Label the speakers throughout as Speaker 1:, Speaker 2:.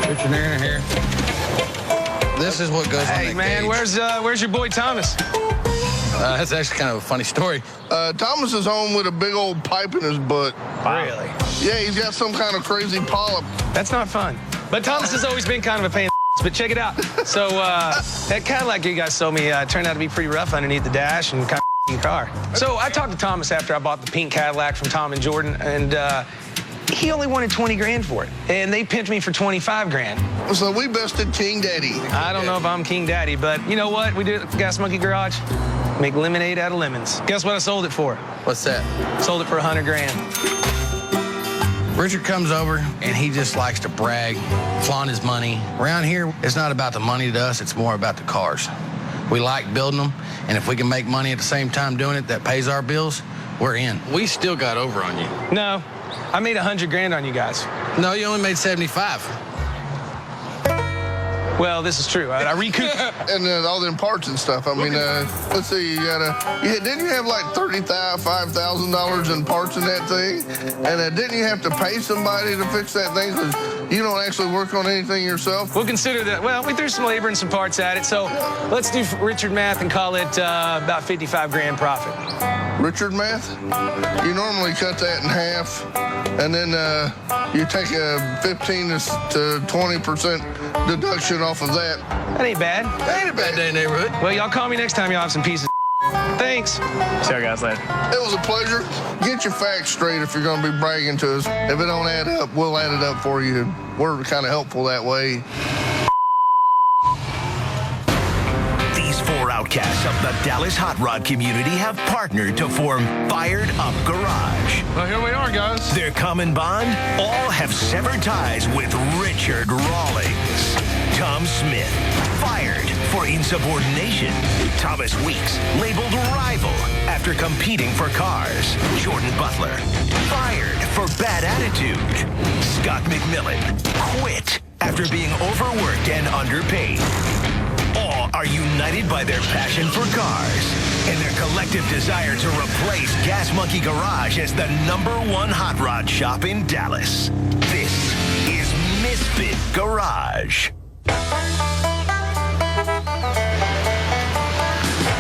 Speaker 1: Richard Aaron here. This is what goes on
Speaker 2: Hey,
Speaker 1: that
Speaker 2: man,
Speaker 1: gauge.
Speaker 2: where's your boy Thomas?
Speaker 1: That's actually kind of a funny story.
Speaker 3: Thomas is home with a big old pipe in his butt.
Speaker 2: Really?
Speaker 3: Yeah, he's got some kind of crazy polyp.
Speaker 2: That's not fun. But Thomas has always been kind of a pain in the but check it out. So, that Cadillac you guys sold me turned out to be pretty rough underneath the dash and kind of car. So I talked to Thomas after I bought the pink Cadillac from Tom and Jordan, and he only wanted 20 grand for it. And they pimped me for 25 grand.
Speaker 3: So we busted King Daddy.
Speaker 2: I don't know if I'm King Daddy, but you know what? We do at the Gas Monkey Garage. Make lemonade out of lemons. Guess what I sold it for?
Speaker 1: What's that?
Speaker 2: Sold it for 100 grand.
Speaker 1: Richard comes over, and he just likes to brag, flaunt his money. Around here, it's not about the money to us, it's more about the cars. We like building them, and if we can make money at the same time doing it that pays our bills, we're in. We still got over on you.
Speaker 2: No, I made 100 grand on you guys.
Speaker 1: No, you only made 75.
Speaker 2: Well, this is true. I recouped.
Speaker 3: And all them parts and stuff. I mean, let's see, didn't you have like $5,000 in parts in that thing? And didn't you have to pay somebody to fix that thing? Because you don't actually work on anything yourself?
Speaker 2: We'll consider that. Well, we threw some labor and some parts at it, so let's do Richard math and call it about 55 grand profit.
Speaker 3: Richard math? You normally cut that in half, and then you take a 15 to 20% deduction off of that.
Speaker 2: That ain't bad.
Speaker 3: That ain't a bad day in the neighborhood.
Speaker 2: Well, y'all call me next time y'all have some pieces. Thanks.
Speaker 4: See you guys later.
Speaker 3: It was a pleasure. Get your facts straight if you're going to be bragging to us. If it don't add up, we'll add it up for you. We're kind of helpful that way.
Speaker 5: These four outcasts of the Dallas hot rod community have partnered to form Fired Up Garage.
Speaker 3: Well, here we are, guys.
Speaker 5: Their common bond? All have severed ties with Richard Rawlings. Tom Smith, fired for insubordination. Thomas Weeks, labeled rival after competing for cars. Jordan Butler, fired for bad attitude. Scott McMillan, quit after being overworked and underpaid. All are united by their passion for cars and their collective desire to replace Gas Monkey Garage as the #1 hot rod shop in Dallas. This is Misfit Garage.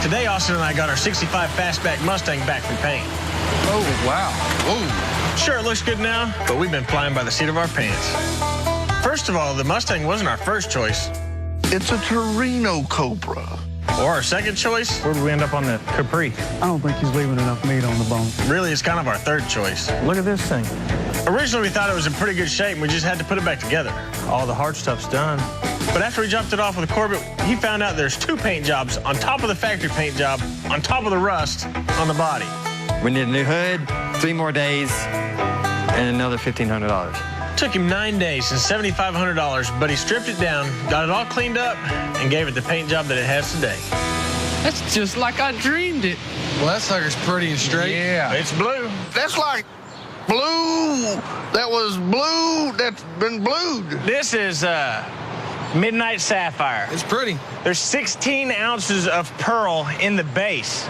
Speaker 4: Today, Austin and I got our 65 Fastback Mustang back from paint.
Speaker 1: Oh, wow. Whoa.
Speaker 4: Sure, it looks good now, but we've been flying by the seat of our pants. First of all, the Mustang wasn't our first choice.
Speaker 3: It's a Torino Cobra.
Speaker 4: Or our second choice.
Speaker 6: Where did we end up on the Capri?
Speaker 7: I don't think he's leaving enough meat on the bone.
Speaker 4: Really, it's kind of our third choice.
Speaker 6: Look at this thing.
Speaker 4: Originally, we thought it was in pretty good shape, and we just had to put it back together.
Speaker 6: All the hard stuff's done.
Speaker 4: But after we dropped it off with the Corvette, he found out there's 2 paint jobs on top of the factory paint job, on top of the rust on the body.
Speaker 8: We need a new hood, 3 more days, and another $1,500.
Speaker 4: Took him 9 days and $7,500, but he stripped it down, got it all cleaned up, and gave it the paint job that it has today.
Speaker 7: That's just like I dreamed it.
Speaker 1: Well, that sucker's pretty and straight.
Speaker 4: Yeah. It's blue.
Speaker 3: That's like blue. That was blue. That's been blued.
Speaker 4: This is Midnight Sapphire.
Speaker 1: It's pretty.
Speaker 4: There's 16 ounces of pearl in the base.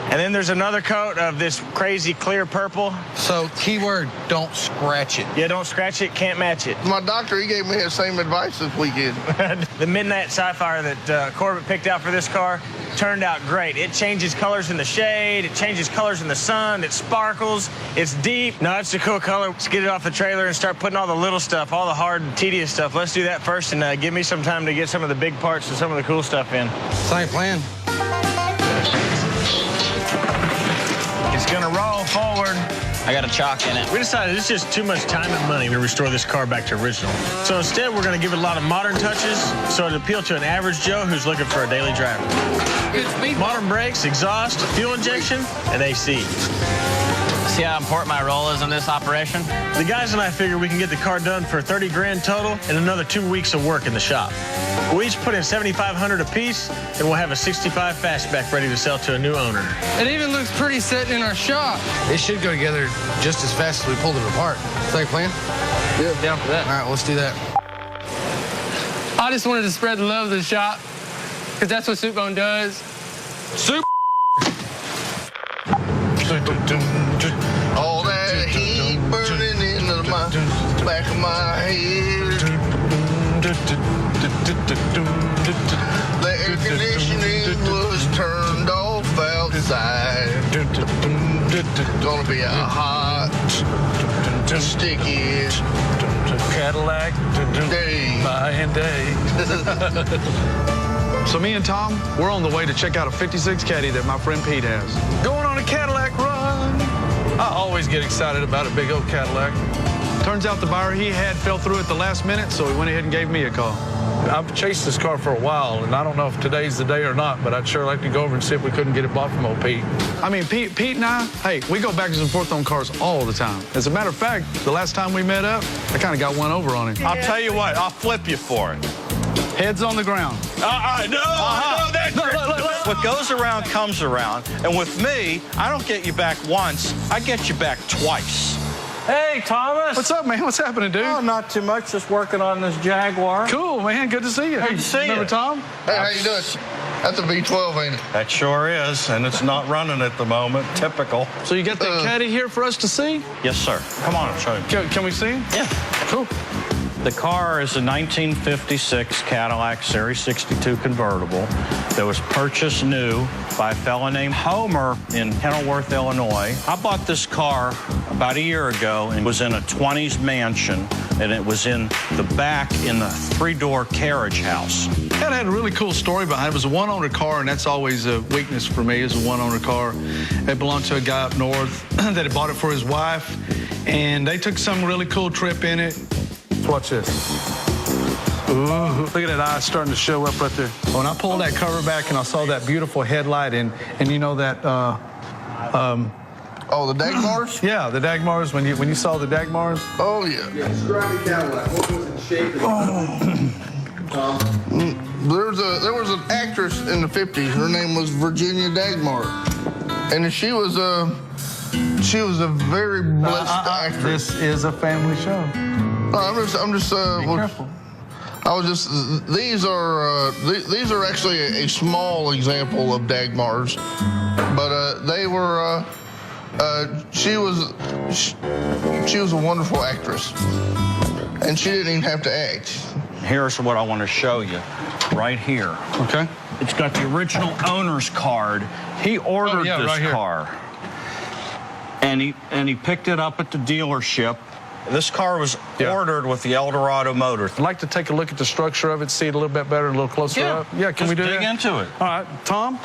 Speaker 4: And then there's another coat of this crazy clear purple.
Speaker 1: So, keyword, don't scratch it.
Speaker 4: Yeah, don't scratch it, can't match it.
Speaker 3: My doctor, he gave me the same advice this weekend.
Speaker 4: The Midnight Sapphire that Corvette picked out for this car turned out great. It changes colors in the shade, it changes colors in the sun, it sparkles, it's deep. No, it's a cool color. Let's get it off the trailer and start putting all the little stuff, all the hard and tedious stuff. Let's do that first and give me some time to get some of the big parts and some of the cool stuff in.
Speaker 1: Same plan.
Speaker 4: It's gonna roll forward.
Speaker 6: I got a chalk in it.
Speaker 4: We decided it's just too much time and money to restore this car back to original. So instead, we're gonna give it a lot of modern touches so it'll appeal to an average Joe who's looking for a daily driver. Modern brakes, exhaust, fuel injection, and AC.
Speaker 6: See how important my role is in this operation?
Speaker 4: The guys and I figure we can get the car done for 30 grand total and another 2 weeks of work in the shop. We'll each put in $7,500 a piece, and we'll have a 65 Fastback ready to sell to a new owner.
Speaker 7: It even looks pretty sitting in our shop.
Speaker 1: It should go together just as fast as we pulled it apart. Same plan?
Speaker 7: Yeah, down for that.
Speaker 1: All right, let's do that.
Speaker 7: I just wanted to spread the love of the shop, because that's what Soup Bone does.
Speaker 1: Soup.
Speaker 3: All that heat burning into my back of my head. conditioning was turned off outside. Gonna be a hot, sticky
Speaker 9: Cadillac
Speaker 3: day.
Speaker 9: buying day. So me and Tom, we're on the way to check out a 56 Caddy that my friend Pete has. Going on a Cadillac run. I always get excited about a big old Cadillac. Turns out the buyer he had fell through at the last minute, so he went ahead and gave me a call. I've chased this car for a while, and I don't know if today's the day or not, but I'd sure like to go over and see if we couldn't get it bought from old Pete. I mean, Pete and I, hey, we go back and forth on cars all the time. As a matter of fact, the last time we met up, I kind of got one over on him.
Speaker 10: I'll tell you what, I'll flip you for it.
Speaker 9: Heads on the ground.
Speaker 10: I know that. Look. What goes around comes around, and with me, I don't get you back once, I get you back twice.
Speaker 4: Hey, Thomas.
Speaker 9: What's up, man? What's happening, dude?
Speaker 10: Oh, not too much. Just working on this Jaguar.
Speaker 9: Cool, man. Good to see you.
Speaker 10: Good to see you.
Speaker 9: Remember Tom?
Speaker 3: Hey, how you doing? That's a V12, ain't it?
Speaker 10: That sure is, and it's not running at the moment. Typical.
Speaker 9: So you got the Caddy here for us to see?
Speaker 10: Yes, sir. Come on, I'll show you.
Speaker 9: Can we see him?
Speaker 10: Yeah.
Speaker 9: Cool.
Speaker 10: The car is a 1956 Cadillac Series 62 convertible that was purchased new by a fellow named Homer in Kenilworth, Illinois. I bought this car about a year ago and was in a 20s mansion, and it was in the back in the 3-door carriage house.
Speaker 9: That had a really cool story behind it. It was a one-owner car, and that's always a weakness for me, is a one-owner car. It belonged to a guy up north that had bought it for his wife, and they took some really cool trip in it. Watch this. Ooh, look at that eye starting to show up right there. When I pulled that cover back and I saw that beautiful headlight and you know that
Speaker 3: Oh, the Dagmars?
Speaker 9: yeah, the Dagmars, when you saw the Dagmars.
Speaker 3: Oh, yeah.
Speaker 11: Yeah, describe the Cadillac. What was its shape?
Speaker 3: There was an actress in the 50s. Her name was Virginia Dagmar. And she was a very blessed actress.
Speaker 9: This is a family show.
Speaker 3: No, I'm just
Speaker 9: Be careful.
Speaker 3: I was just, these are actually a small example of Dagmars, but they were, she was a wonderful actress, and she didn't even have to act.
Speaker 10: Here's what I want to show you right here.
Speaker 9: Okay.
Speaker 10: It's got the original owner's card. He ordered this
Speaker 9: right here.
Speaker 10: car, and he picked it up at the dealership. This car was ordered with the Eldorado motor.
Speaker 9: I'd like to take a look at the structure of it, see it a little bit better, a little closer up. Yeah, can we do that?
Speaker 10: Dig into it.
Speaker 9: All right, Tom,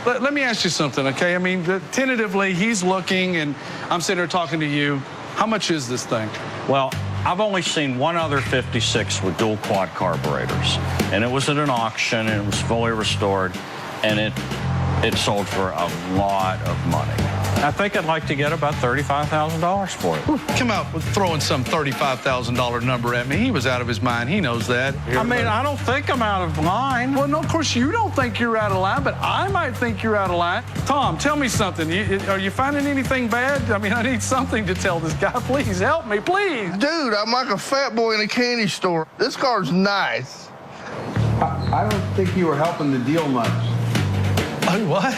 Speaker 9: let me ask you something, okay? I mean, tentatively, he's looking, and I'm sitting here talking to you. How much is this thing?
Speaker 10: Well, I've only seen one other 56 with dual quad carburetors, and it was at an auction, and it was fully restored, and it sold for a lot of money. I think I'd like to get about $35,000 for it.
Speaker 9: Come out with throwing some $35,000 number at me. He was out of his mind. He knows that.
Speaker 10: I mean, I don't think I'm out of line.
Speaker 9: Well, no, of course you don't think you're out of line, but I might think you're out of line. Tom, tell me something. Are you finding anything bad? I mean, I need something to tell this guy. Please help me, please.
Speaker 3: Dude, I'm like a fat boy in a candy store. This car's nice.
Speaker 11: I don't think you were helping the deal much.
Speaker 9: Oh, what?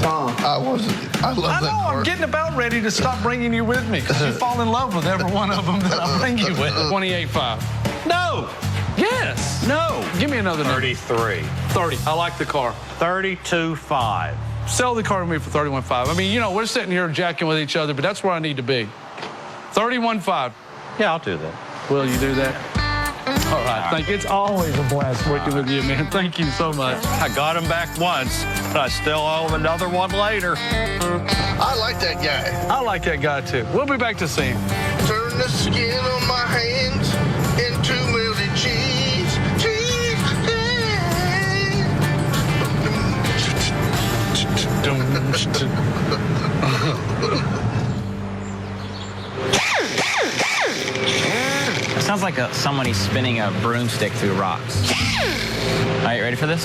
Speaker 11: Tom.
Speaker 3: I wasn't. I love that car.
Speaker 9: I'm getting about ready to stop bringing you with me because you fall in love with every one of them that I bring you with. 28.5.
Speaker 10: No.
Speaker 9: Yes.
Speaker 10: No.
Speaker 9: Give me another number.
Speaker 10: 33.
Speaker 9: 30. I like the car.
Speaker 10: 32.5.
Speaker 9: Sell the car to me for 31.5. I mean, you know, we're sitting here jacking with each other, but that's where I need to be. 31.5.
Speaker 10: Yeah, I'll do that.
Speaker 9: Will you do that? All right. Thank you. It's always a blast working with you, man. Thank you so much.
Speaker 10: I got him back once, but I still owe him another one later.
Speaker 3: I like that guy.
Speaker 9: I like that guy, too. We'll be back to see him.
Speaker 3: Turn the skin on my hands into melted cheese. Cheese.
Speaker 6: It sounds like somebody spinning a broomstick through rocks. All right, you ready for this?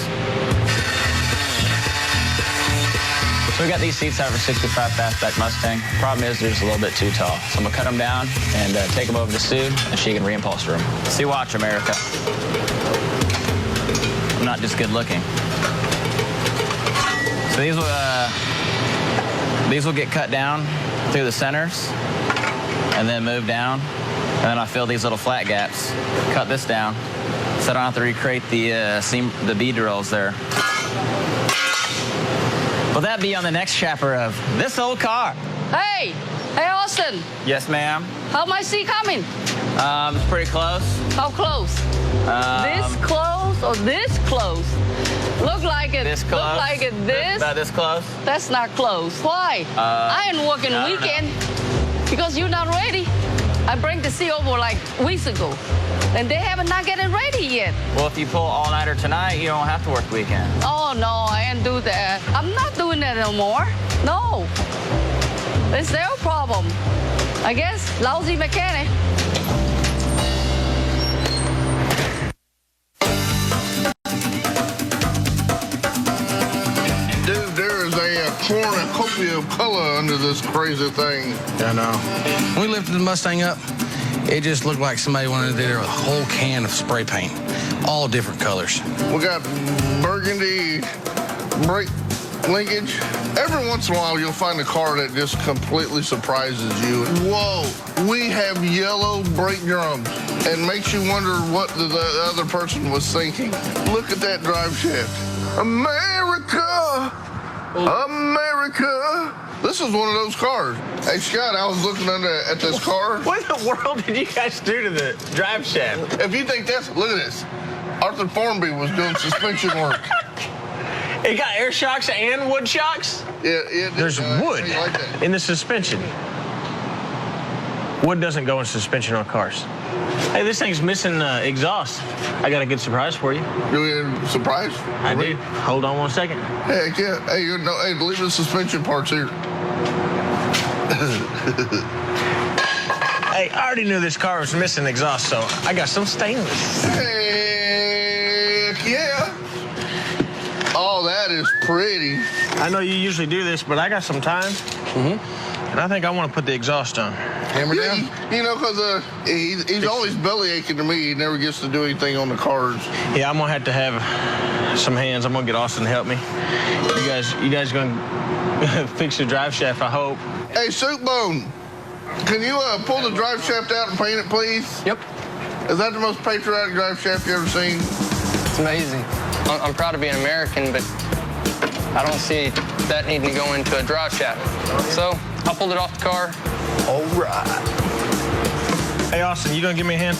Speaker 6: So we got these seats out for 65 Fastback Mustang. Problem is they're just a little bit too tall. So I'm gonna cut them down and take them over to Sue, and she can reupholster them. See, watch, America. I'm not just good looking. So these will get cut down through the centers and then move down. And then I fill these little flat gaps, cut this down, So I don't have to recreate the bead rolls there. Will that be on the next chapter of This Old Car?
Speaker 12: Hey, Austin.
Speaker 6: Yes, ma'am.
Speaker 12: How my seat coming?
Speaker 6: It's pretty close.
Speaker 12: How close? This close or this close? Look like it.
Speaker 6: This close.
Speaker 12: Look like it. This.
Speaker 6: About this close.
Speaker 12: That's not close. Why? I ain't working weekend because you're not ready. I bring the seat over like weeks ago, and they haven't not getting ready yet.
Speaker 6: Well, if you pull all-nighter tonight, you don't have to work the weekend.
Speaker 12: Oh no, I ain't do that. I'm not doing that no more. No. It's their problem. I guess lousy mechanic.
Speaker 3: Dude, there is a cornucopia of color under this crazy thing.
Speaker 1: I know. When we lifted the Mustang up, it just looked like somebody wanted to do a whole can of spray paint, all different colors.
Speaker 3: We got burgundy brake linkage. Every once in a while, you'll find a car that just completely surprises you. Whoa, we have yellow brake drums and makes you wonder what the other person was thinking. Look at that drive shaft. America, America. This is one of those cars. Hey, Scott, I was looking at this car.
Speaker 4: What in the world did you guys do to the drive shaft?
Speaker 3: If you think that's, look at this. Arthur Formby was doing suspension work.
Speaker 4: It got air shocks and wood shocks?
Speaker 3: Yeah,
Speaker 4: There's wood
Speaker 3: like
Speaker 4: in the suspension. Wood doesn't go in suspension on cars. Hey, this thing's missing exhaust. I got a good surprise for you.
Speaker 3: You a surprise?
Speaker 4: I did. Hold on one second.
Speaker 3: Heck yeah. Hey, hey, leave the suspension parts here.
Speaker 4: Hey, I already knew this car was missing exhaust, so I got some stainless.
Speaker 3: Heck yeah. Oh, that is pretty.
Speaker 4: I know you usually do this, but I got some time. And I think I want to put the exhaust on.
Speaker 1: Hammer down?
Speaker 3: You know, because he's always belly aching to me. He never gets to do anything on the cars.
Speaker 4: Yeah, I'm going to have some hands. I'm going to get Austin to help me. You guys going to fix the drive shaft, I hope.
Speaker 3: Hey, Soup Bone, can you pull the drive shaft out and paint it, please?
Speaker 7: Yep.
Speaker 3: Is that the most patriotic drive shaft you ever seen?
Speaker 7: It's amazing. I'm proud to be an American, but I don't see that needing to go into a drive shaft. So I pulled it off the car.
Speaker 3: All right.
Speaker 4: Hey, Austin, you going to give me a hand?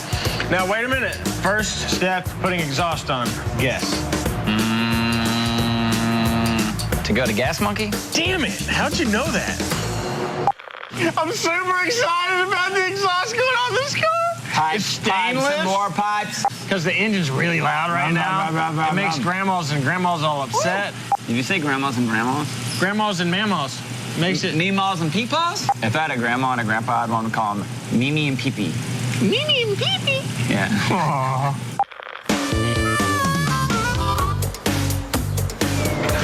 Speaker 4: Now, wait a minute. First step, putting exhaust on. Guess.
Speaker 6: To go to Gas Monkey?
Speaker 4: Damn it. How'd you know that? I'm super excited about the exhaust going on this car. It's stainless.
Speaker 6: Pipes, some more pipes.
Speaker 4: Because the engine's really loud right now. It makes grandmas and grandmas all upset.
Speaker 6: Did you say grandmas and grandmas?
Speaker 4: Grandmas and mammas. Makes it...
Speaker 6: Meemaws and peepaws? If I had a grandma and a grandpa, I'd want to call them Mimi and Pee-Pee.
Speaker 4: Mimi and Pee-Pee?
Speaker 6: Yeah.
Speaker 4: Aww.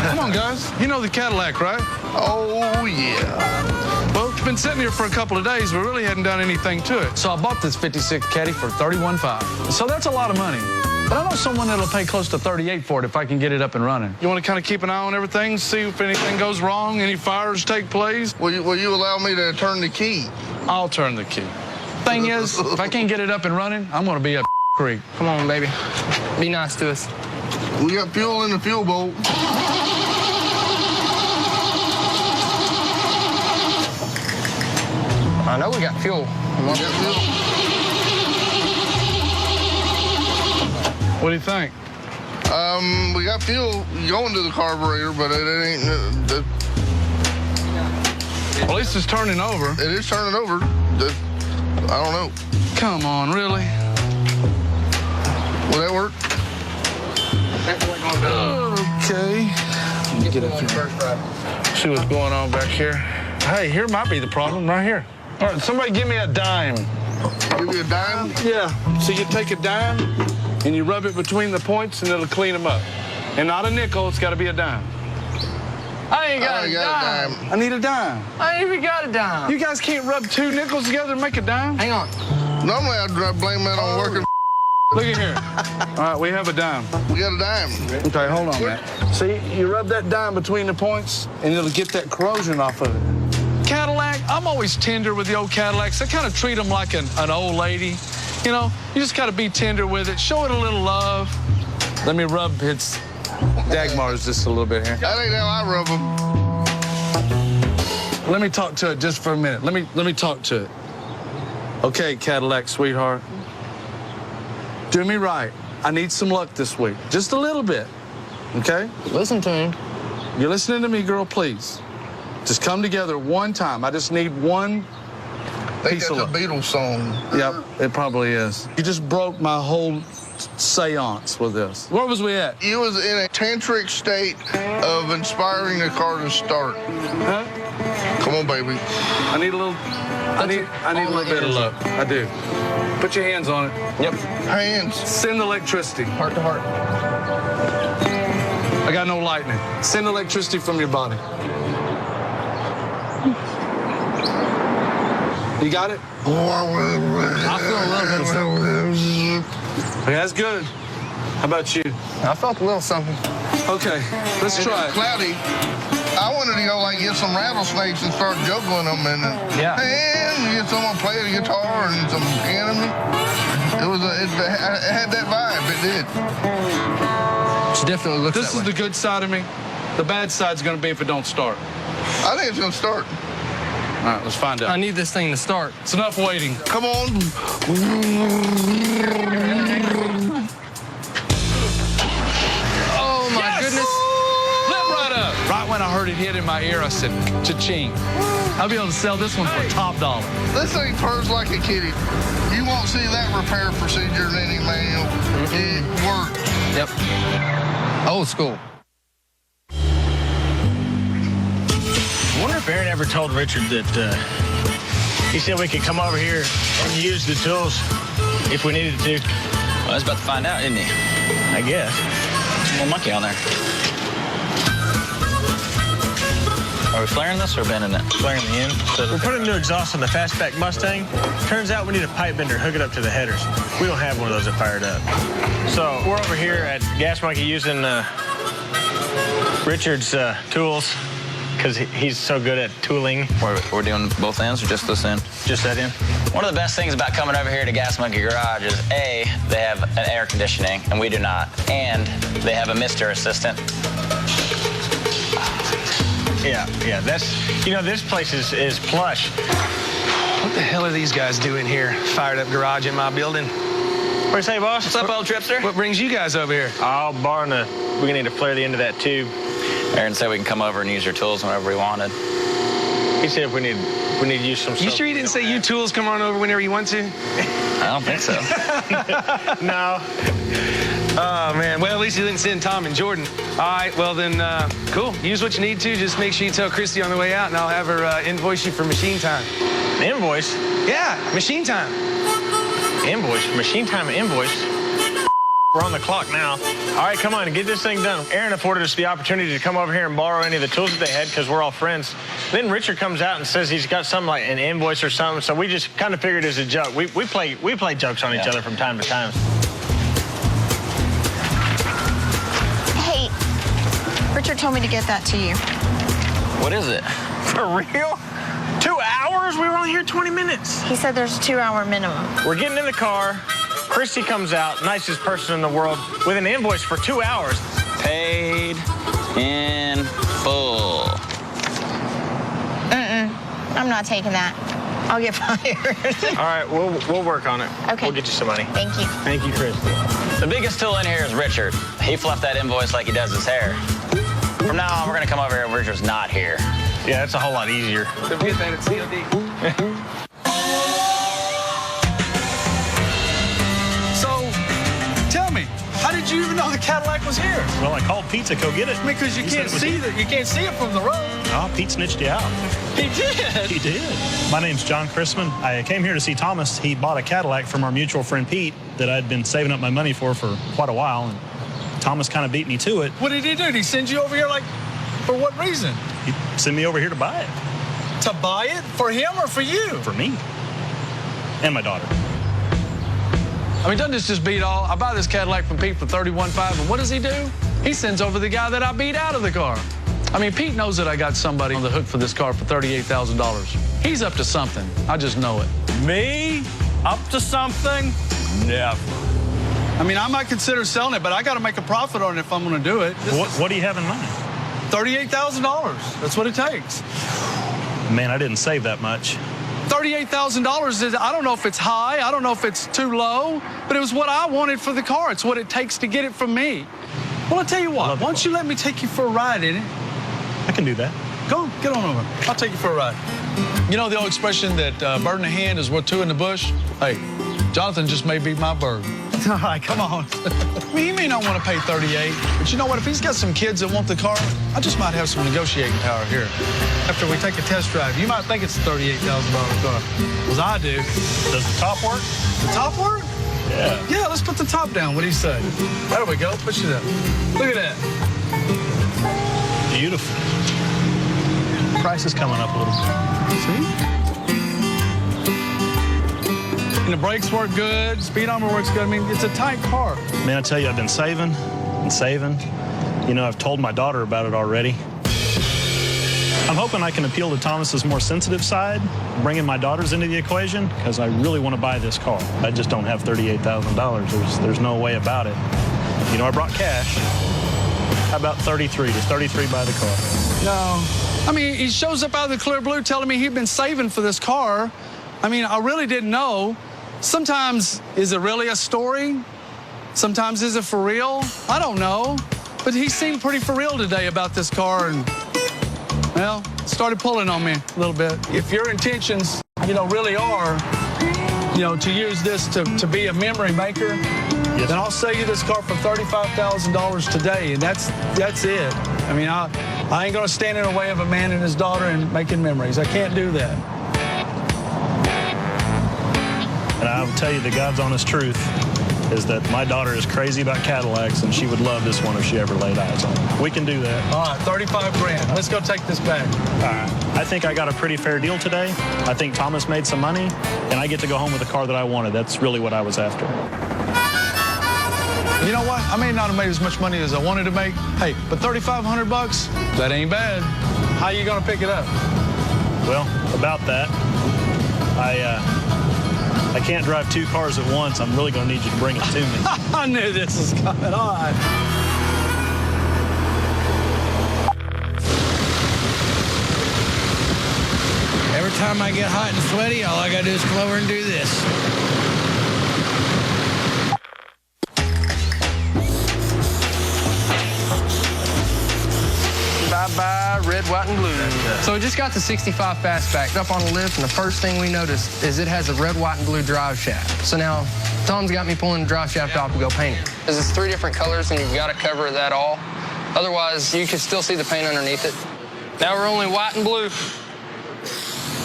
Speaker 9: Come on, guys. You know the Cadillac, right?
Speaker 3: Oh, yeah.
Speaker 9: Well, it's been sitting here for a couple of days. We really hadn't done anything to it. So I bought this 56 Caddy for $31,500. So that's a lot of money. But I know someone that'll pay close to $38,000 for it if I can get it up and running. You want to kind of keep an eye on everything, see if anything goes wrong, any fires take place?
Speaker 3: Will you allow me to turn the key?
Speaker 9: I'll turn the key. Thing is, if I can't get it up and running, I'm going to be up creek.
Speaker 7: Come on, baby. Be nice to us.
Speaker 3: We got fuel in the fuel bowl.
Speaker 7: I know we got fuel.
Speaker 9: What do you think?
Speaker 3: We got fuel going to the carburetor, but it ain't...
Speaker 9: Well, at least it's turning over.
Speaker 3: It is turning over. I don't know.
Speaker 9: Come on, really?
Speaker 3: Will that work?
Speaker 9: Okay. Let me get up here. See what's going on back here. Hey, here might be the problem, right here. All right, somebody give me a dime.
Speaker 3: Give you a dime?
Speaker 9: Yeah. So you take a dime and you rub it between the points and it'll clean them up. And not a nickel, it's got to be a dime.
Speaker 7: I ain't got a dime.
Speaker 9: I need a dime.
Speaker 7: I ain't even got a dime.
Speaker 9: You guys can't rub two nickels together and make a dime?
Speaker 7: Hang on.
Speaker 3: Normally I'd blame that on working.
Speaker 9: Look at here. All right, we have a dime.
Speaker 3: We got a dime.
Speaker 9: Okay, hold on, man. See, you rub that dime between the points and it'll get that corrosion off of it. Cadillac, I'm always tender with the old Cadillacs. I kind of treat them like an old lady. You know, you just gotta be tender with it. Show it a little love. Let me rub its Dagmars just a little bit here.
Speaker 3: That ain't how I rub them.
Speaker 9: Let me talk to it just for a minute. Let me talk to it. Okay, Cadillac, sweetheart. Do me right. I need some luck this week. Just a little bit. Okay?
Speaker 7: Listen to him.
Speaker 9: You're listening to me, girl, please. Just come together one time. I just need one
Speaker 3: I think
Speaker 9: piece
Speaker 3: that's
Speaker 9: of
Speaker 3: a
Speaker 9: luck.
Speaker 3: Beatles song.
Speaker 9: Yep, it probably is. You just broke my whole seance with this. Where was we at?
Speaker 3: You was in a tantric state of inspiring a car to start.
Speaker 9: Huh?
Speaker 3: Come on, baby.
Speaker 9: I need a little. I need a little bit of luck. I do. Put your hands on it.
Speaker 7: Yep.
Speaker 3: Hands.
Speaker 9: Send electricity.
Speaker 7: Heart to heart.
Speaker 9: I got no lightning. Send electricity from your body. You got it?
Speaker 3: I
Speaker 9: feel a little bit of something. Okay, that's good. How about you?
Speaker 7: I felt a little something.
Speaker 9: Okay, let's try it.
Speaker 3: Cloudy. I wanted to go like get some rattlesnakes and start juggling them and get someone play the guitar and some piano. It had that vibe. It did.
Speaker 7: She definitely looks
Speaker 9: This is the good side of me. The bad side's gonna be if it don't start.
Speaker 3: I think it's gonna start.
Speaker 9: All right, let's find out.
Speaker 7: I need this thing to start.
Speaker 9: It's enough waiting.
Speaker 3: Come on.
Speaker 7: Oh my goodness.
Speaker 9: Lit right up. Right when I heard it hit in my ear, I said, cha-ching. I'll be able to sell this one for top dollar.
Speaker 3: This thing purrs like a kitty. You won't see that repair procedure in any manual. It worked.
Speaker 7: Yep. Old school.
Speaker 4: I wonder if Aaron ever told Richard that he said we could come over here and use the tools if we needed to.
Speaker 6: Well, I was about to find out, isn't he?
Speaker 4: I guess.
Speaker 6: A little monkey on there. Are we flaring this or bending it?
Speaker 4: Flaring the end. We're putting new exhaust on the Fastback Mustang. Turns out we need a pipe bender to hook it up to the headers. We don't have one of those that fired up. So we're over here at Gas Monkey using Richard's tools because he's so good at tooling.
Speaker 6: We're doing both ends or just this end?
Speaker 4: Just that end.
Speaker 6: One of the best things about coming over here to Gas Monkey Garage is A, they have an air conditioning, and we do not. And they have a Mr. Assistant.
Speaker 4: Yeah, that's, you know, this place is plush.
Speaker 2: What the hell are these guys doing here? Fired up garage in my building.
Speaker 4: What do you say, boss?
Speaker 6: What's up, old tripster?
Speaker 2: What brings you guys over here?
Speaker 4: Oh, barring we're gonna need to flare the end of that tube.
Speaker 6: Aaron said we can come over and use your tools whenever we wanted.
Speaker 4: He said if we need to use some.
Speaker 2: You sure you didn't say you tools come on over whenever you want to?
Speaker 6: I don't think so.
Speaker 4: No.
Speaker 2: Oh, man. Well, at least you didn't send Tom and Jordan. All right, well, then, cool. Use what you need to. Just make sure you tell Christy on the way out, and I'll have her invoice you for machine time.
Speaker 4: Invoice?
Speaker 2: Yeah, machine time.
Speaker 4: Invoice? Machine time invoice? We're on the clock now. All right, come on, get this thing done. Aaron afforded us the opportunity to come over here and borrow any of the tools that they had because we're all friends. Then Richard comes out and says he's got something like an invoice or something, so we just kind of figured it was a joke. We play jokes on each other from time to time.
Speaker 13: Hey, Richard told me to get that to you.
Speaker 6: What is it?
Speaker 4: For real? 2 hours? We were only here 20 minutes.
Speaker 13: He said there's a 2-hour minimum.
Speaker 4: We're getting in the car. Christy comes out, nicest person in the world, with an invoice for 2 hours.
Speaker 6: Paid in full.
Speaker 13: I'm not taking that. I'll get fired.
Speaker 4: All right, we'll work on it.
Speaker 13: Okay.
Speaker 4: We'll get you some money.
Speaker 13: Thank you.
Speaker 4: Thank you, Christy.
Speaker 6: The biggest tool in here is Richard. He fluffed that invoice like he does his hair. From now on, we're gonna come over here and Richard's not here.
Speaker 4: Yeah, that's a whole lot easier.
Speaker 2: Don't forget that at COD.
Speaker 9: Tell me, how did you even know the Cadillac was here?
Speaker 10: Well, I called Pete to go get it.
Speaker 9: Because you can't see that. You can't see it from the road.
Speaker 10: Oh, Pete snitched you out.
Speaker 9: He did.
Speaker 10: He did. My name's John Chrisman. I came here to see Thomas. He bought a Cadillac from our mutual friend Pete that I'd been saving up my money for quite a while, and Thomas kind of beat me to it.
Speaker 9: What did he do? Did he send you over here, like, for what reason?
Speaker 10: He sent me over here to buy it.
Speaker 9: To buy it? For him or for you?
Speaker 10: For me. And my daughter.
Speaker 9: I mean, doesn't this just beat all? I buy this Cadillac from Pete for $31,500, and what does he do? He sends over the guy that I beat out of the car. I mean, Pete knows that I got somebody on the hook for this car for $38,000. He's up to something. I just know it.
Speaker 10: Me? Up to something?
Speaker 9: Never. I mean, I might consider selling it, but I got to make a profit on it if I'm going to do it.
Speaker 10: What do you have in mind?
Speaker 9: $38,000. That's what it takes.
Speaker 10: Man, I didn't save that much.
Speaker 9: $38,000 is, I don't know if it's high, I don't know if it's too low, but it was what I wanted for the car. It's what it takes to get it from me. Well, I'll tell you what, why don't you let me take you for a ride in it?
Speaker 10: I can do that.
Speaker 9: Go on, get on over. I'll take you for a ride. You know the old expression that bird in the hand is worth two in the bush? Hey, Jonathan just may be my bird. All right, come on. I mean, he may not want to pay $38, but you know what? If he's got some kids that want the car, I just might have some negotiating power here. After we take a test drive, you might think it's a $38,000 car. Because I do.
Speaker 10: Does the top work?
Speaker 9: The top work?
Speaker 10: Yeah.
Speaker 9: Yeah, let's put the top down. What do you say? There we go. Push it up. Look at that.
Speaker 10: Beautiful. Price is coming up a little bit.
Speaker 9: See? And the brakes work good. Speed armor works good. I mean, it's a tight car.
Speaker 10: Man, I tell you, I've been saving and saving. You know, I've told my daughter about it already. I'm hoping I can appeal to Thomas's more sensitive side, bringing my daughters into the equation, because I really want to buy this car. I just don't have $38,000. There's no way about it. You know, I brought cash. How about 33? Does 33 buy the car?
Speaker 9: No. I mean, he shows up out of the clear blue telling me he'd been saving for this car. I mean, I really didn't know. Sometimes, is it really a story? Sometimes, is it for real? I don't know. But he seemed pretty for real today about this car and, well, started pulling on me a little bit. If your intentions, you know, really are, you know, to use this to be a memory maker, yes, then I'll sell you this car for $35,000 today, and that's it. I mean, I ain't gonna stand in the way of a man and his daughter and making memories. I can't do that.
Speaker 10: And I'll tell you the God's honest truth is that my daughter is crazy about Cadillacs, and she would love this one if she ever laid eyes on it. We can do that.
Speaker 9: All right, 35 grand. Let's go take this back.
Speaker 10: All right. I think I got a pretty fair deal today. I think Thomas made some money, and I get to go home with a car that I wanted. That's really what I was after.
Speaker 9: You know what? I may not have made as much money as I wanted to make. Hey, but $3,500, that ain't bad. How you gonna pick it up?
Speaker 10: Well, about that, I can't drive two cars at once. I'm really going to need you to bring it to me.
Speaker 9: I knew this was coming. All right.
Speaker 1: Every time I get hot and sweaty, all I got to do is come over and do this.
Speaker 7: Bye-bye, red, white, and blue. So we just got the 65 Fastback up on the lift, and the first thing we noticed is it has a red, white, and blue drive shaft. So now, Tom's got me pulling the drive shaft off to go paint it. Because it's 3 different colors, and you've got to cover that all. Otherwise, you can still see the paint underneath it. Now we're only white and blue.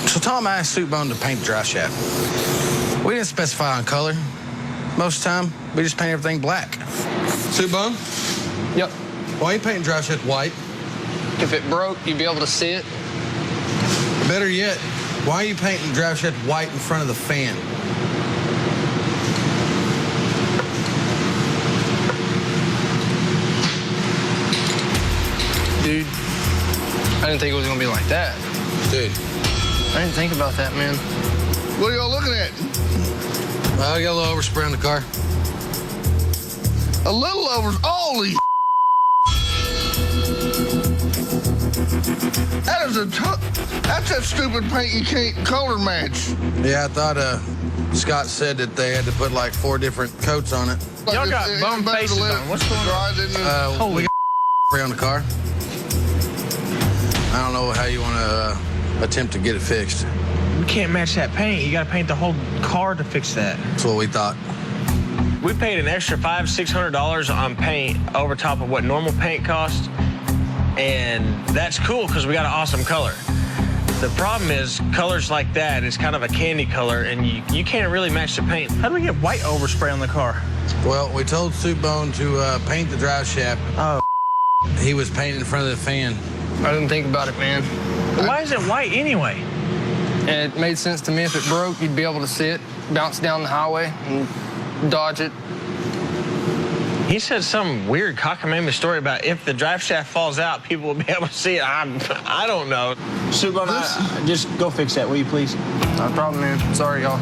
Speaker 1: So Tom asked Soupbone to paint the drive shaft. We didn't specify on color. Most of the time, we just paint everything black. Soupbone?
Speaker 7: Yep.
Speaker 1: Why are you painting drive shaft white?
Speaker 7: If it broke, you'd be able to see it.
Speaker 1: Better yet, why are you painting the drive shaft white in front of the fan?
Speaker 7: Dude, I didn't think it was gonna be like that.
Speaker 1: Dude.
Speaker 7: I didn't think about that, man.
Speaker 3: What are y'all looking at?
Speaker 1: Well, I got a little overspray on the car.
Speaker 3: A little over. Holy. That's that stupid paint you can't color match.
Speaker 1: Yeah, I thought Scott said that they had to put like 4 different coats on it.
Speaker 7: Y'all got bum faces on. What's going on?
Speaker 1: We got spray on the car. I don't know how you want to attempt to get it fixed.
Speaker 4: We can't match that paint. You got to paint the whole car to fix that.
Speaker 1: That's what we thought.
Speaker 4: We paid an extra $500-600 on paint over top of what normal paint costs. And that's cool because we got an awesome color. The problem is colors like that is kind of a candy color, and you can't really match the paint. How do we get white overspray on the car?
Speaker 1: Well, we told Soupbone to paint the drive shaft.
Speaker 4: Oh.
Speaker 1: He was painting in front of the fan.
Speaker 7: I didn't think about it, man.
Speaker 4: Why is it white anyway?
Speaker 7: And it made sense to me. If it broke, you'd be able to see it, bounce down the highway, and dodge it.
Speaker 4: He said some weird cockamamie story about if the drive shaft falls out, people will be able to see it. I don't know.
Speaker 6: Soupbone, just go fix that, will you please?
Speaker 7: No problem, man. Sorry, y'all.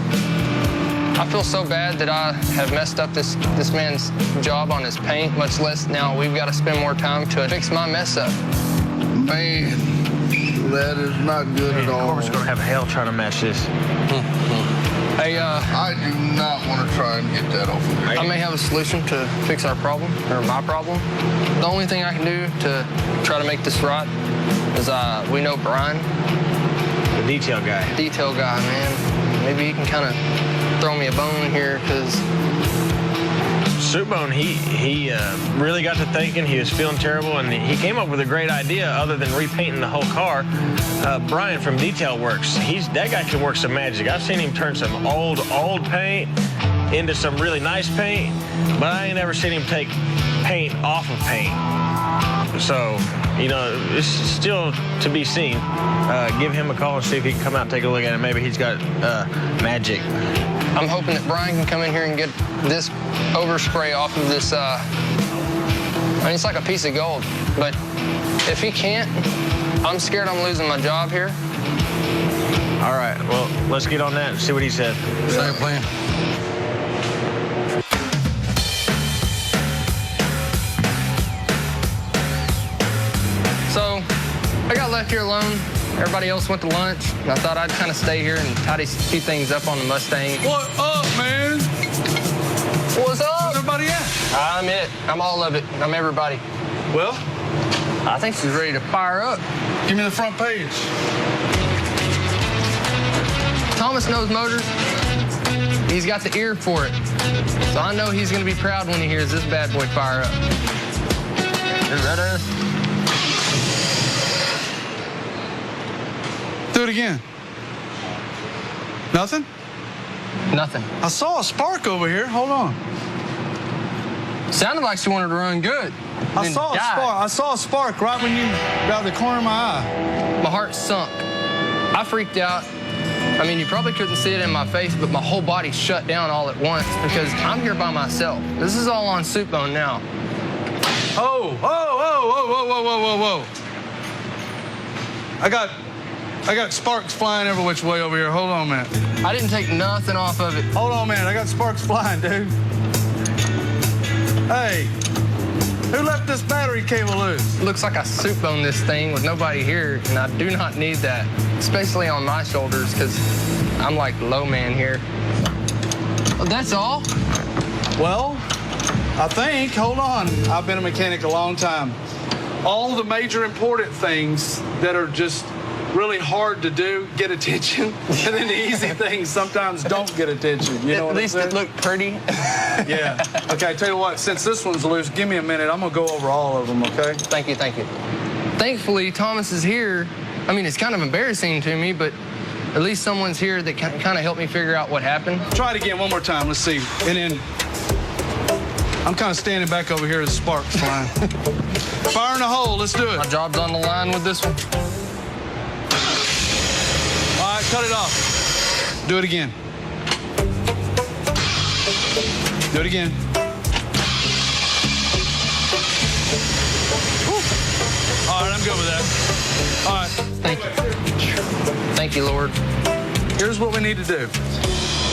Speaker 7: I feel so bad that I have messed up this man's job on his paint, much less now we've got to spend more time to fix my mess up.
Speaker 3: Man, that is not good at all.
Speaker 4: Corbett's gonna have hell trying to match this.
Speaker 7: Hey,
Speaker 3: I do not want to try and get that off of there.
Speaker 7: I may have a solution to fix our problem, or my problem. The only thing I can do to try to make this right is we know Brian.
Speaker 4: The detail guy.
Speaker 7: Detail guy, man. Maybe he can kind of throw me a bone here, because
Speaker 4: Soupbone, he really got to thinking. He was feeling terrible, and he came up with a great idea other than repainting the whole car. Brian from Detail Works, that guy can work some magic. I've seen him turn some old paint into some really nice paint, but I ain't ever seen him take paint off of paint. So, you know, it's still to be seen. Give him a call and see if he can come out and take a look at it. Maybe he's got magic.
Speaker 7: I'm hoping that Brian can come in here and get this overspray off of this, I mean, it's like a piece of gold. But if he can't, I'm scared I'm losing my job here.
Speaker 4: All right, well, let's get on that and see what he said.
Speaker 1: Same plan.
Speaker 7: So, I got left here alone. Everybody else went to lunch, and I thought I'd kind of stay here and tidy a few things up on the Mustang.
Speaker 9: What up, man?
Speaker 7: What's up?
Speaker 9: Where's everybody at?
Speaker 7: I'm it. I'm all of it. I'm everybody.
Speaker 9: Well,
Speaker 7: I think she's ready to fire up.
Speaker 9: give me the front page.
Speaker 7: Thomas knows motors. He's got the ear for it. So I know he's going to be proud when he hears this bad boy fire up. You ready?
Speaker 9: Do it again. Nothing?
Speaker 7: Nothing.
Speaker 9: I saw a spark over here. Hold on.
Speaker 7: Sounded like she wanted to run good.
Speaker 9: I saw a spark. I saw a spark right when you got the corner of my eye.
Speaker 7: My heart sunk. I freaked out. I mean, you probably couldn't see it in my face, but my whole body shut down all at once because I'm here by myself. This is all on Soupbone now.
Speaker 9: Oh, whoa. I got sparks flying every which way over here. Hold on, man.
Speaker 7: I didn't take nothing off of it.
Speaker 9: Hold on, man. I got sparks flying, dude. Hey, who left this battery cable loose?
Speaker 7: Looks like I Soupbone this thing with nobody here, and I do not need that, especially on my shoulders, because I'm like the low man here. That's all?
Speaker 9: Well, I think, hold on. I've been a mechanic a long time. All the major important things that are just really hard to do get attention, and then the easy things sometimes don't get attention. You know
Speaker 7: At least it looked pretty.
Speaker 9: Yeah. Okay, I tell you what, since this one's loose, give me a minute. I'm gonna go over all of them, okay?
Speaker 7: Thank you. Thankfully, Thomas is here. I mean, it's kind of embarrassing to me, but at least someone's here that can kind of help me figure out what happened.
Speaker 9: Try it again one more time, let's see. And then I'm kind of standing back over here as sparks flying. Fire in the hole, let's do it.
Speaker 7: My job's on the line with this one.
Speaker 9: All right, cut it off. Do it again. Do it again. Woo. All right, I'm good with that. All right.
Speaker 7: Thank you. Thank you, Lord.
Speaker 9: Here's what we need to do.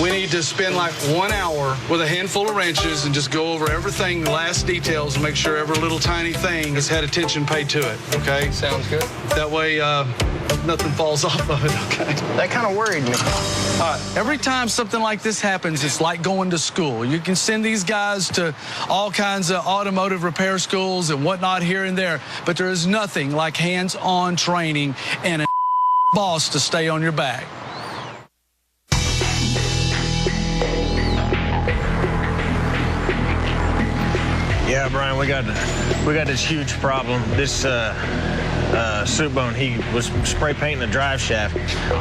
Speaker 9: We need to spend like 1 hour with a handful of wrenches and just go over everything, the last details, and make sure every little tiny thing has had attention paid to it, okay?
Speaker 7: Sounds good.
Speaker 9: That way, nothing falls off of it, okay?
Speaker 7: That kind of worried me.
Speaker 9: All right, every time something like this happens, it's like going to school. You can send these guys to all kinds of automotive repair schools and whatnot here and there, but there is nothing like hands-on training and a boss to stay on your back.
Speaker 4: Yeah, Brian, we got this huge problem. This Soupbone, he was spray painting the drive shaft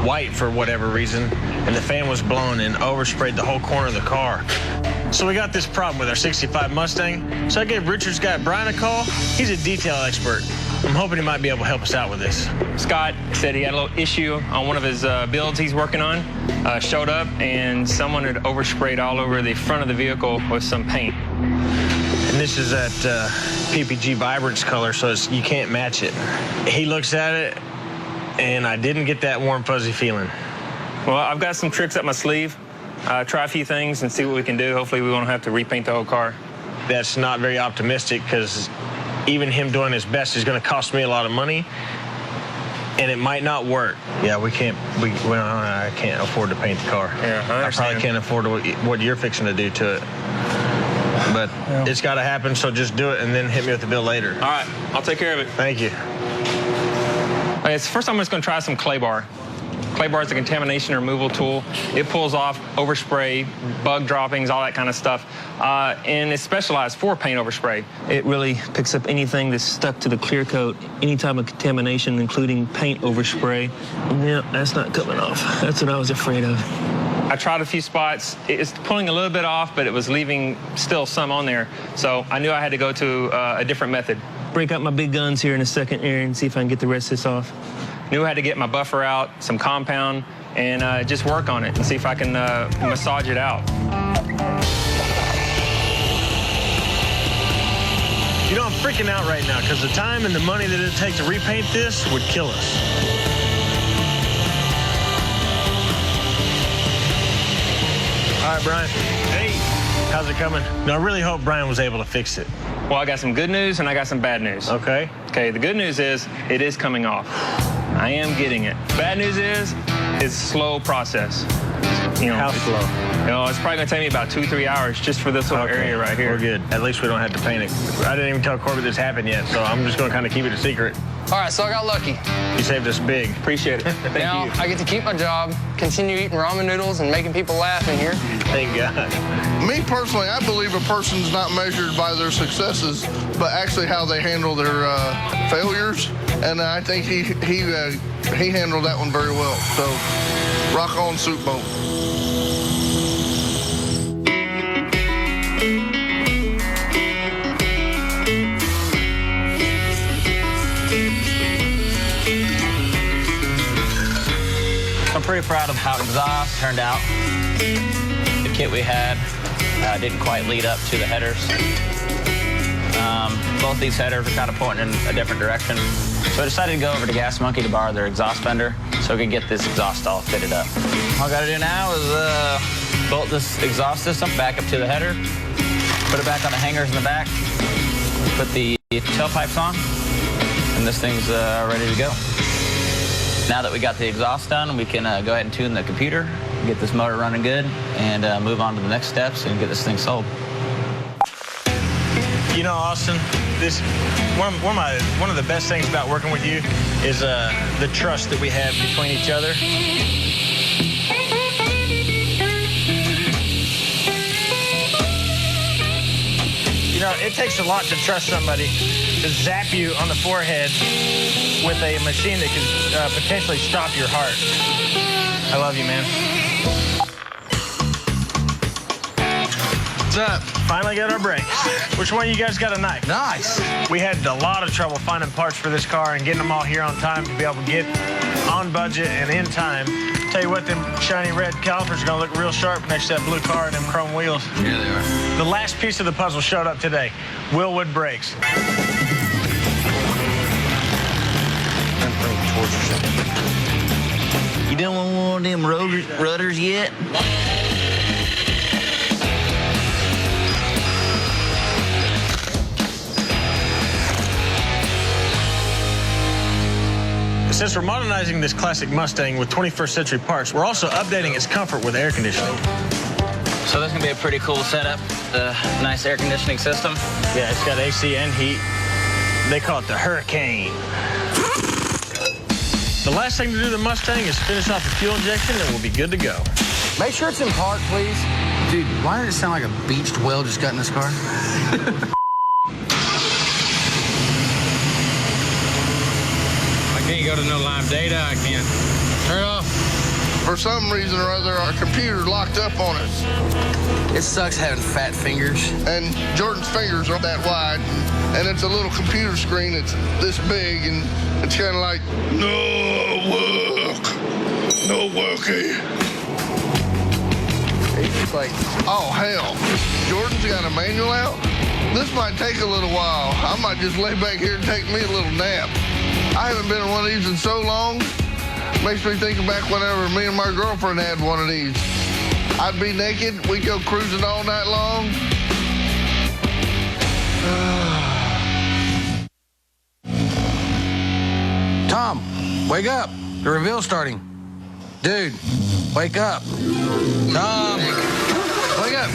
Speaker 4: white for whatever reason, and the fan was blown and oversprayed the whole corner of the car. So we got this problem with our 65 Mustang. So I gave Richard's guy Brian a call. He's a detail expert. I'm hoping he might be able to help us out with this.
Speaker 14: Scott said he had a little issue on one of his builds he's working on. Showed up, and someone had oversprayed all over the front of the vehicle with some paint.
Speaker 4: And this is that PPG Vibrance color, so you can't match it. He looks at it, and I didn't get that warm, fuzzy feeling.
Speaker 14: Well, I've got some tricks up my sleeve. try a few things and see what we can do. Hopefully we won't have to repaint the whole car.
Speaker 4: That's not very optimistic because even him doing his best is going to cost me a lot of money, and it might not work. Yeah, I can't afford to paint the car.
Speaker 14: Yeah, I
Speaker 4: probably can't afford what you're fixing to do to it. But it's got to happen, so just do it and then hit me with the bill later.
Speaker 14: All right, I'll take care of it.
Speaker 4: Thank you.
Speaker 14: Okay, first I'm just going to try some clay bar. Clay bar is a contamination removal tool. It pulls off overspray, bug droppings, all that kind of stuff. And it's specialized for paint overspray. It really picks up anything that's stuck to the clear coat, any type of contamination, including paint overspray. Yeah, that's not coming off. That's what I was afraid of. I tried a few spots. It's pulling a little bit off, but it was leaving still some on there. So I knew I had to go to a different method. Break out my big guns here in a second here and see if I can get the rest of this off. Knew I had to get my buffer out, some compound, and just work on it and see if I can massage it out.
Speaker 4: You know, I'm freaking out right now because the time and the money that it takes to repaint this would kill us. All right, Brian. Hey. How's it coming? No, I really hope Brian was able to fix it.
Speaker 14: Well, I got some good news and I got some bad news.
Speaker 4: Okay.
Speaker 14: Okay, the good news is it is coming off. I am getting it. Bad news is it's a slow process. You know,
Speaker 4: how slow?
Speaker 14: You know, it's probably gonna take me about 2-3 hours just for this little area right here.
Speaker 4: We're good. At least we don't have to paint it. I didn't even tell Corbett this happened yet, so I'm just gonna kind of keep it a secret.
Speaker 7: All right, so I got lucky.
Speaker 4: You saved us big.
Speaker 14: Appreciate it. Thank
Speaker 7: now,
Speaker 14: you.
Speaker 7: I get to keep my job, continue eating ramen noodles and making people laugh in here.
Speaker 4: Thank God.
Speaker 3: Me personally, I believe a person's not measured by their successes, but actually how they handle their failures. And I think he handled that one very well. So, rock on, Soup Boat.
Speaker 6: I'm pretty proud of how the exhaust turned out. The kit we had didn't quite lead up to the headers. Both these headers are kind of pointing in a different direction. So I decided to go over to Gas Monkey to borrow their exhaust fender so we could get this exhaust all fitted up. All I gotta do now is bolt this exhaust system back up to the header, put it back on the hangers in the back, put the tailpipes on, and this thing's ready to go. Now that we got the exhaust done, we can go ahead and tune the computer, get this motor running good, and move on to the next steps and get this thing sold.
Speaker 4: You know, Austin, this one of the best things about working with you is the trust that we have between each other. You know, it takes a lot to trust somebody to zap you on the forehead with a machine that can potentially stop your heart. I love you, man. What's up? Finally got our brakes. Which one of you guys got a knife?
Speaker 1: Nice.
Speaker 4: We had a lot of trouble finding parts for this car and getting them all here on time to be able to get on budget and in time. Tell you what, them shiny red calipers are gonna look real sharp next to that blue car and them chrome wheels.
Speaker 1: Yeah, they are.
Speaker 4: The last piece of the puzzle showed up today. Willwood brakes.
Speaker 6: You don't want one of them rudders yet?
Speaker 4: Since we're modernizing this classic Mustang with 21st century parts, we're also updating its comfort with air conditioning.
Speaker 6: So this is gonna be a pretty cool setup. The nice air conditioning system.
Speaker 4: Yeah, it's got AC and heat. They call it the Hurricane. The last thing to do to the Mustang is finish off the fuel injection and we'll be good to go.
Speaker 7: Make sure it's in park, please.
Speaker 1: Dude, why did it sound like a beached whale just got in this car? I can't go to no live data. I can't turn it off.
Speaker 3: For some reason or other, our computer locked up on us.
Speaker 1: It sucks having fat fingers.
Speaker 3: And Jordan's fingers aren't that wide. And it's a little computer screen that's this big, and it's kind of like, no work, no worky. It's like, oh, hell. Jordan's got a manual out? This might take a little while. I might just lay back here and take me a little nap. I haven't been in one of these in so long. Makes me think back whenever me and my girlfriend had one of these. I'd be naked. We'd go cruising all night long.
Speaker 1: Tom, wake up. The reveal's starting. Dude, wake up. Tom, wake up.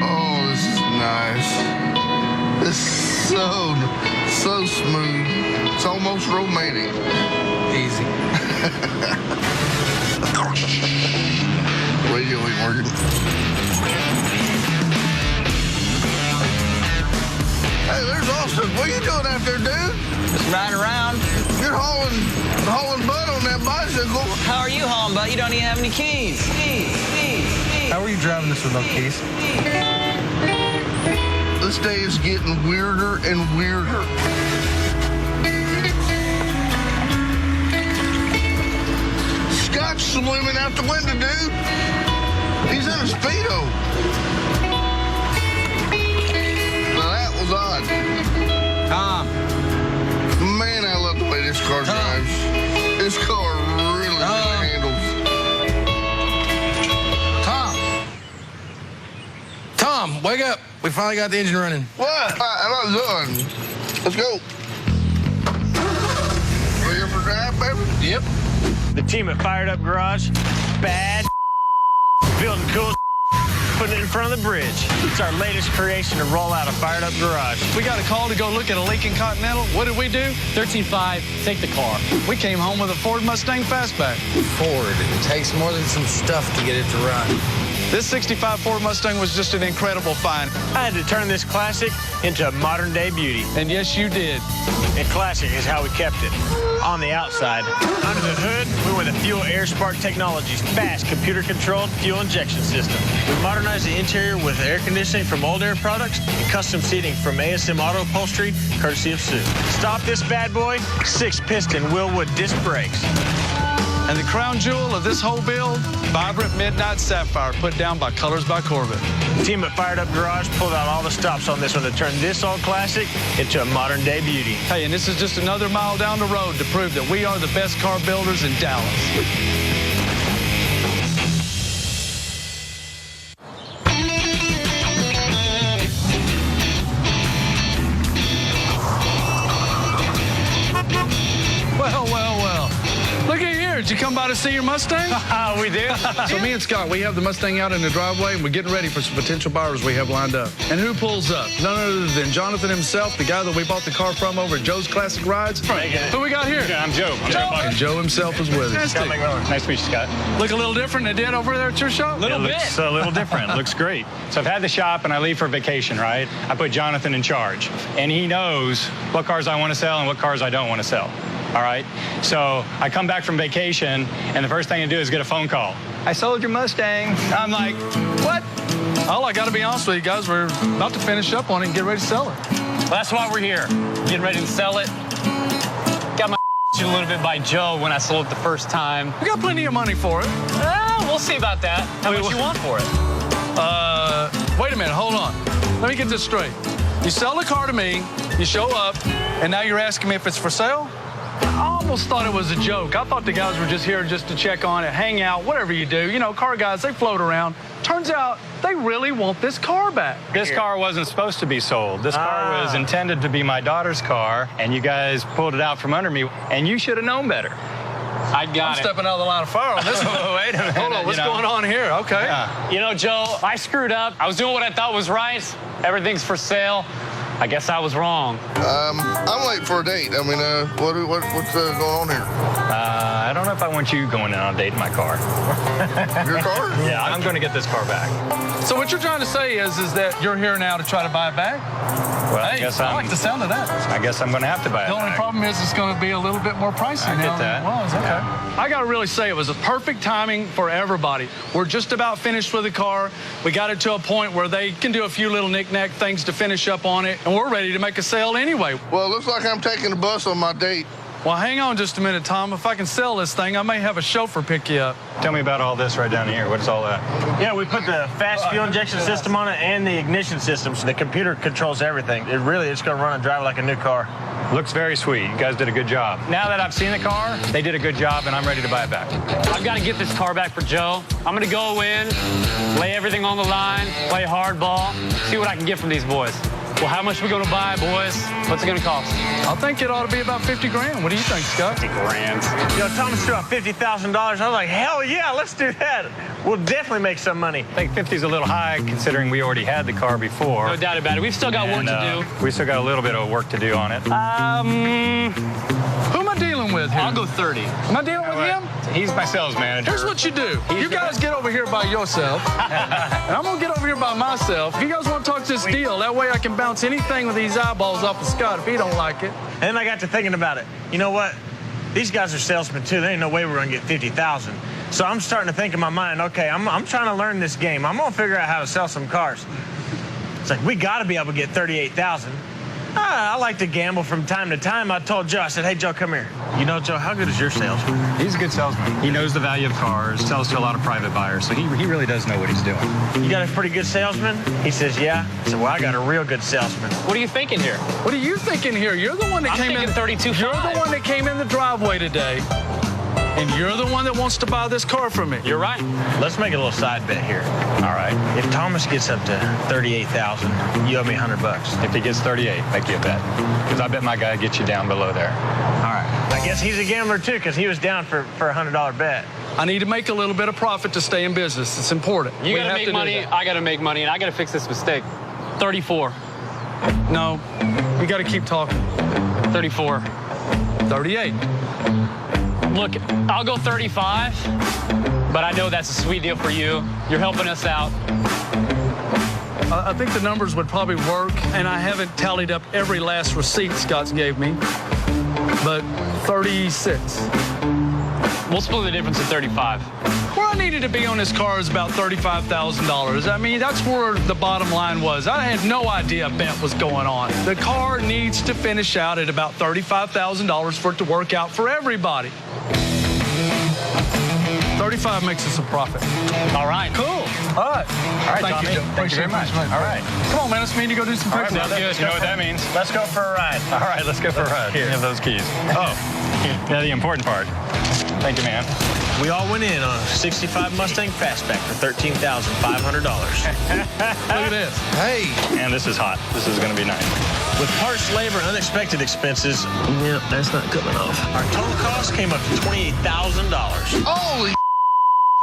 Speaker 3: Oh, this is nice. This is so smooth. It's almost romantic.
Speaker 1: Easy.
Speaker 3: Radio ain't working. Hey, there's Austin. What are you doing out there, dude?
Speaker 6: Just riding around.
Speaker 3: You're hauling butt on that bicycle.
Speaker 6: How are you hauling, bud? You don't even have any keys.
Speaker 9: How are you driving this with no keys?
Speaker 3: This day is getting weirder and weirder. Scott's swimming out the window, dude. He's in a Speedo. Now that was odd.
Speaker 1: Tom.
Speaker 3: Man, I love the way this car drives. This car really handles.
Speaker 1: Tom, wake up. We finally got the engine running.
Speaker 3: What? I'm not done. Let's go. Ready for drive, baby?
Speaker 1: Yep.
Speaker 4: The team at Fired Up Garage, bad, building cool, putting it in front of the bridge. It's our latest creation to roll out a Fired Up Garage.
Speaker 9: We got a call to go look at a leaking Continental. What did we do?
Speaker 10: 13.5, take the car.
Speaker 9: We came home with a Ford Mustang Fastback.
Speaker 1: Ford. It takes more than some stuff to get it to run.
Speaker 9: This 65 Ford Mustang was just an incredible find.
Speaker 4: I had to turn this classic into a modern-day beauty.
Speaker 9: And yes, you did.
Speaker 4: And classic is how we kept it. On the outside, under the hood, we were the Fuel Air Spark Technologies fast computer-controlled fuel injection system. We modernized the interior with air conditioning from Old Air products and custom seating from ASM Auto Upholstery, courtesy of Sue. Stop this bad boy, 6-piston Willwood disc brakes.
Speaker 9: And the crown jewel of this whole build, vibrant midnight sapphire put down by Colors by Corvette.
Speaker 4: The team at Fired Up Garage pulled out all the stops on this one to turn this old classic into a modern-day beauty.
Speaker 9: Hey, and this is just another mile down the road to prove that we are the best car builders in Dallas. Well. Look at here. Did you come by to see your Mustang?
Speaker 4: We did.
Speaker 9: So me and Scott, we have the Mustang out in the driveway, and we're getting ready for some potential buyers we have lined up. And who pulls up? None other than Jonathan himself, the guy that we bought the car from over at Joe's Classic Rides. Who we got here?
Speaker 14: I'm Joe.
Speaker 9: And Joe himself is with us.
Speaker 14: Scott McMillan. Nice to meet you, Scott.
Speaker 9: Look a little different than it did over there at your shop?
Speaker 14: It looks a little different. Looks great. So I've had the shop and I leave for vacation, right? I put Jonathan in charge. And he knows what cars I want to sell and what cars I don't want to sell. All right? So I come back from vacation and the first thing I do is get a phone call. I sold your Mustang. I'm like, what?
Speaker 9: Well, I got to be honest with you guys. We're about to finish up on it and get ready to sell it.
Speaker 14: Well, that's why we're here. Getting ready to sell it. Got my a little bit by Joe when I sold it the first time.
Speaker 9: We got plenty of money for it.
Speaker 14: We'll see about that. How much you want for it?
Speaker 9: Wait a minute. Hold on. Let me get this straight. You sell the car to me, you show up, and now you're asking me if it's for sale? I almost thought it was a joke. I thought the guys were just here just to check on it, hang out, whatever you do. You know, car guys, they float around. Turns out they really want this car back.
Speaker 14: This car wasn't supposed to be sold. This car was intended to be my daughter's car, and you guys pulled it out from under me, and you should have known better. I'm
Speaker 9: stepping out of the line of fire on this one.
Speaker 14: Wait a minute.
Speaker 9: Hold on, what's going on here? Okay.
Speaker 14: Yeah. You know, Joe, I screwed up. I was doing what I thought was right. Everything's for sale. I guess I was wrong.
Speaker 3: I'm late for a date. I mean, what's going on here?
Speaker 14: I don't know if I want you going on a date in my car.
Speaker 3: Your car?
Speaker 14: Yeah, I'm going to get this car back.
Speaker 9: So what you're trying to say is that you're here now to try to buy it back?
Speaker 14: Well,
Speaker 9: hey, I like the sound of that.
Speaker 14: I guess I'm going to have to buy it
Speaker 9: The only
Speaker 14: back.
Speaker 9: problem is it's going to be a little bit more pricey now than it was. Okay.
Speaker 14: Yeah.
Speaker 9: I got to really say it was a perfect timing for everybody. We're just about finished with the car. We got it to a point where they can do a few little knick-knack things to finish up on it, and we're ready to make a sale anyway.
Speaker 3: Well, it looks like I'm taking the bus on my date.
Speaker 9: Well, hang on just a minute, Tom. If I can sell this thing, I may have a chauffeur pick you up.
Speaker 10: Tell me about all this right down here. What is all that?
Speaker 4: Yeah, we put the fast fuel injection system on it and the ignition system, so the computer controls everything. It really is going to run and drive like a new car.
Speaker 10: Looks very sweet. You guys did a good job. Now that I've seen the car, they did a good job, and I'm ready to buy it back.
Speaker 15: I've got to get this car back for Joe. I'm going to go in, lay everything on the line, play hardball, see what I can get from these boys. Well, how much are we going to buy, boys? What's it going to cost?
Speaker 9: I think it ought to be about 50 grand. What do you think, Scott?
Speaker 15: 50 grand.
Speaker 4: You know, Thomas threw out $50,000. I was like, hell yeah, let's do that. We'll definitely make some money.
Speaker 10: I think 50's a little high considering we already had the car before.
Speaker 15: No doubt about it. We've still got work to do.
Speaker 10: We still got a little bit of work to do on it.
Speaker 9: Who am I dealing with here?
Speaker 15: I'll go 30.
Speaker 9: Am I dealing with him?
Speaker 10: He's my sales manager.
Speaker 9: Here's what you do. You guys get over here by yourself, and I'm going to get over here by myself. If you guys want to talk this deal, that way I can bounce anything with these eyeballs off of Scott if he don't like it.
Speaker 4: And then I got to thinking about it. You know what? These guys are salesmen, too. There ain't no way we're going to get 50,000. So I'm starting to think in my mind, okay, I'm trying to learn this game. I'm going to figure out how to sell some cars. It's like, we got to be able to get 38,000. I like to gamble from time to time. I told Joe, I said, hey, Joe, come here. You know, Joe, how good is your salesman?
Speaker 10: He's a good salesman. He knows the value of cars, sells to a lot of private buyers, so he really does know what he's doing.
Speaker 4: You got a pretty good salesman? He says, yeah. I said, well, I got a real good salesman.
Speaker 15: What are you thinking here?
Speaker 9: What are you thinking here? You're the one that came in.
Speaker 15: 32.5.
Speaker 9: You're the one that came in the driveway today. And you're the one that wants to buy this car from me.
Speaker 15: You're right.
Speaker 4: Let's make a little side bet here.
Speaker 10: All right.
Speaker 4: If Thomas gets up to 38,000, you owe me $100.
Speaker 10: If he gets 38, make you a bet. Because I bet my guy gets you down below there.
Speaker 4: All right. I guess he's a gambler, too, because he was down for a $100 bet.
Speaker 9: I need to make a little bit of profit to stay in business. It's important.
Speaker 15: You got to make money. I got to make money, and I got to fix this mistake. 34.
Speaker 9: No, you got to keep talking.
Speaker 15: 34.
Speaker 9: 38.
Speaker 15: Look, I'll go 35, but I know that's a sweet deal for you. You're helping us out.
Speaker 9: I think the numbers would probably work, and I haven't tallied up every last receipt Scott's gave me, but 36.
Speaker 15: We'll split the difference at 35.
Speaker 9: Where I needed to be on this car is about $35,000. I mean, that's where the bottom line was. I had no idea a bet was going on. The car needs to finish out at about $35,000 for it to work out for everybody. 35 makes us a profit.
Speaker 15: All right.
Speaker 9: Cool. All right.
Speaker 15: All right,
Speaker 9: Thank you, Joe.
Speaker 10: Thank you very much.
Speaker 9: All right. Come on, man. Let's meet to go do some
Speaker 10: All right,
Speaker 9: pictures.
Speaker 10: sounds good. You know what that means?
Speaker 4: Let's go for a ride.
Speaker 10: All right, let's go for a ride. Here, have those keys. Oh, yeah, the important part. Thank you, man.
Speaker 4: We all went in on a 65 Mustang Fastback for $13,500.
Speaker 9: Look at this.
Speaker 1: Hey.
Speaker 10: And this is hot. This is going to be nice.
Speaker 4: With parts, labor, and unexpected expenses, yep, that's not coming off. Our total cost came up to $28,000.
Speaker 3: Holy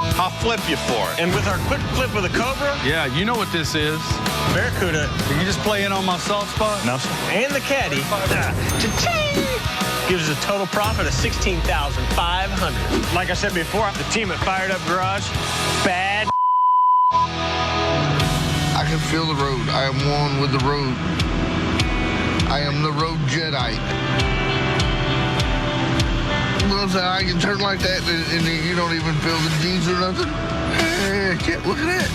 Speaker 4: I'll flip you for it. And with our quick flip with a Cobra,
Speaker 9: Yeah, you know what this is.
Speaker 4: Barracuda,
Speaker 9: Are you just playing on my soft spot?
Speaker 10: No, sir.
Speaker 4: and the Caddy, cha-ching, gives us a total profit of $16,500. Like I said before, the team at Fired Up Garage, bad.
Speaker 3: I can feel the road. I am one with the road. I am the road Jedi. I can turn like that and you don't even feel the G's or nothing. Look at that.